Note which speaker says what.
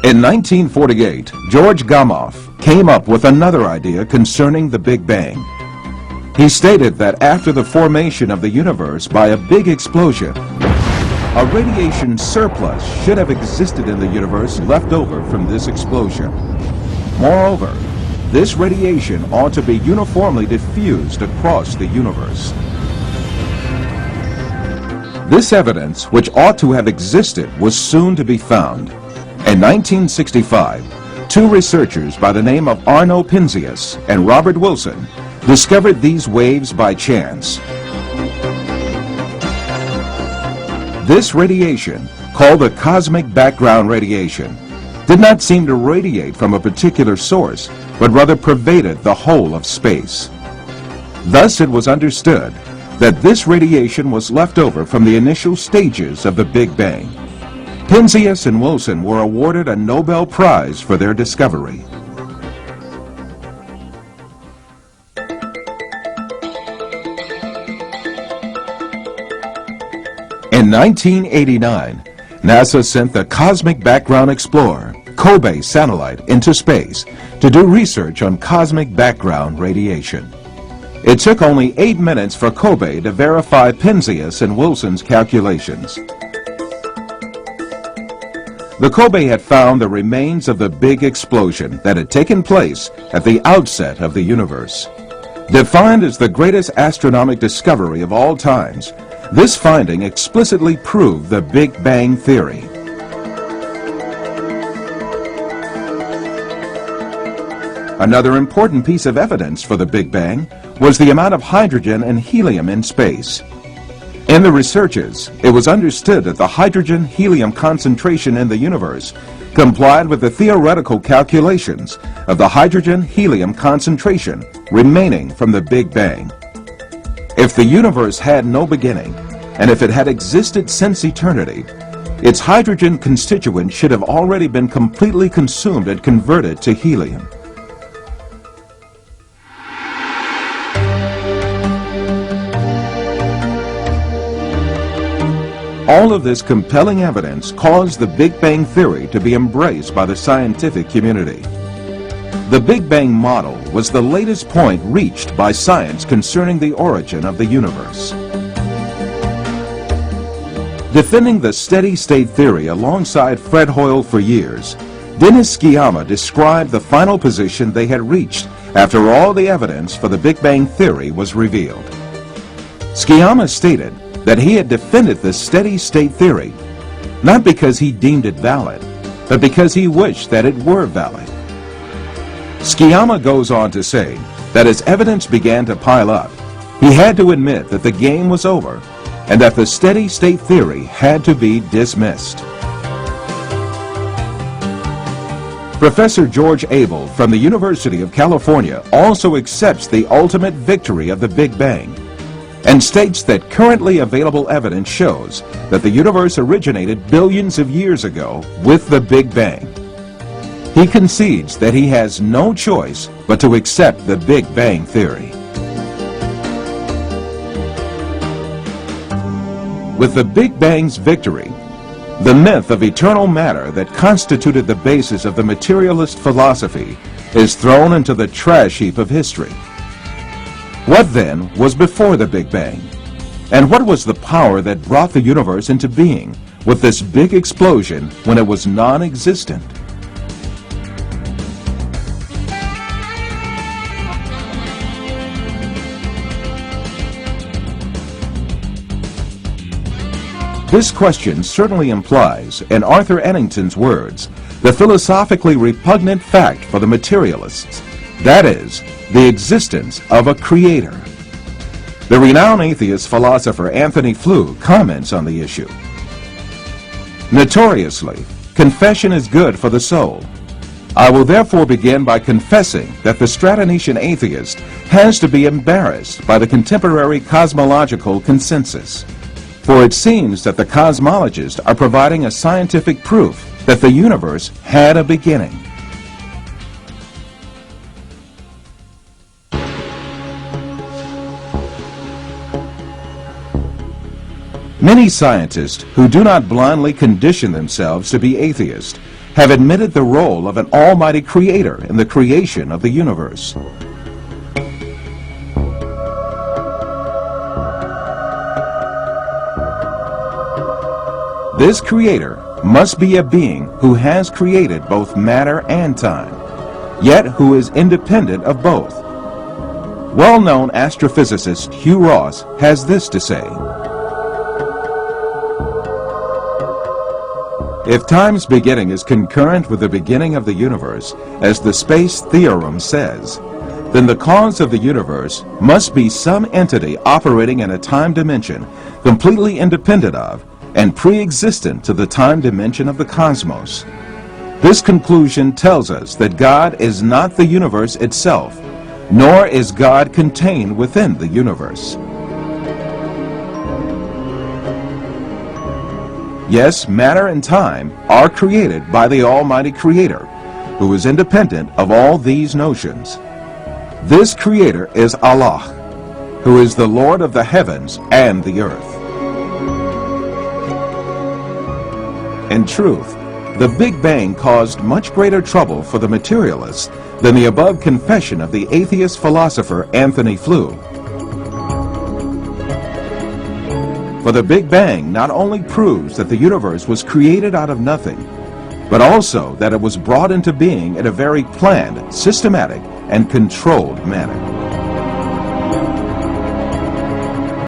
Speaker 1: In 1948, George Gamow came up with another idea concerning the Big Bang. He stated that after the formation of the universe by a big explosion, a radiation surplus should have existed in the universe left over from this explosion. Moreover, this radiation ought to be uniformly diffused across the universe. This evidence, which ought to have existed, was soon to be found. In 1965, two researchers by the name of Arno Penzias and Robert Wilson discovered these waves by chance. This radiation, called the cosmic background radiation, did not seem to radiate from a particular source, but rather pervaded the whole of space. Thus it was understood that this radiation was left over from the initial stages of the Big Bang. Penzias and Wilson were awarded a Nobel Prize for their discovery. In 1989, NASA sent the Cosmic Background Explorer, COBE satellite, into space to do research on cosmic background radiation. It took only 8 minutes for COBE to verify Penzias and Wilson's calculations. The COBE had found the remains of the big explosion that had taken place at the outset of the universe. Defined as the greatest astronomical discovery of all times, this finding explicitly proved the Big Bang theory. Another important piece of evidence for the Big Bang was the amount of hydrogen and helium in space. In the researches, it was understood that the hydrogen-helium concentration in the universe complied with the theoretical calculations of the hydrogen-helium concentration remaining from the Big Bang. If the universe had no beginning, and if it had existed since eternity, its hydrogen constituent should have already been completely consumed and converted to helium. All of this compelling evidence caused the Big Bang theory to be embraced by the scientific community. The Big Bang model was the latest point reached by science concerning the origin of the universe. Defending the steady-state theory alongside Fred Hoyle for years, Dennis Sciama described the final position they had reached after all the evidence for the Big Bang theory was revealed. Sciama stated that he had defended the steady-state theory, not because he deemed it valid, but because he wished that it were valid. Sciama goes on to say that as evidence began to pile up, he had to admit that the game was over and that the steady-state theory had to be dismissed. Professor George Abel from the University of California also accepts the ultimate victory of the Big Bang and states that currently available evidence shows that the universe originated billions of years ago with the Big Bang. He concedes that he has no choice but to accept the Big Bang theory. With the Big Bang's victory, the myth of eternal matter that constituted the basis of the materialist philosophy is thrown into the trash heap of history. What then was before the Big Bang? And what was the power that brought the universe into being with this big explosion when it was non-existent? This question certainly implies, in Arthur Ennington's words, the philosophically repugnant fact for the materialists, that is, the existence of a creator. The renowned atheist philosopher Anthony Flew comments on the issue. Notoriously, confession is good for the soul. I will therefore begin by confessing that the Stratonian atheist has to be embarrassed by the contemporary cosmological consensus. For it seems that the cosmologists are providing a scientific proof that the universe had a beginning. Many scientists who do not blindly condition themselves to be atheists have admitted the role of an almighty creator in the creation of the universe. This creator must be a being who has created both matter and time, yet who is independent of both. Well-known astrophysicist Hugh Ross has this to say: if time's beginning is concurrent with the beginning of the universe, as the space theorem says, then the cause of the universe must be some entity operating in a time dimension completely independent of and pre-existent to the time dimension of the cosmos. This conclusion tells us that God is not the universe itself, nor is God contained within the universe. Yes, matter and time are created by the Almighty Creator, who is independent of all these notions. This Creator is Allah, who is the Lord of the heavens and the earth. In truth, the Big Bang caused much greater trouble for the materialists than the above confession of the atheist philosopher Anthony Flew. For the Big Bang not only proves that the universe was created out of nothing, but also that it was brought into being in a very planned, systematic, and controlled manner.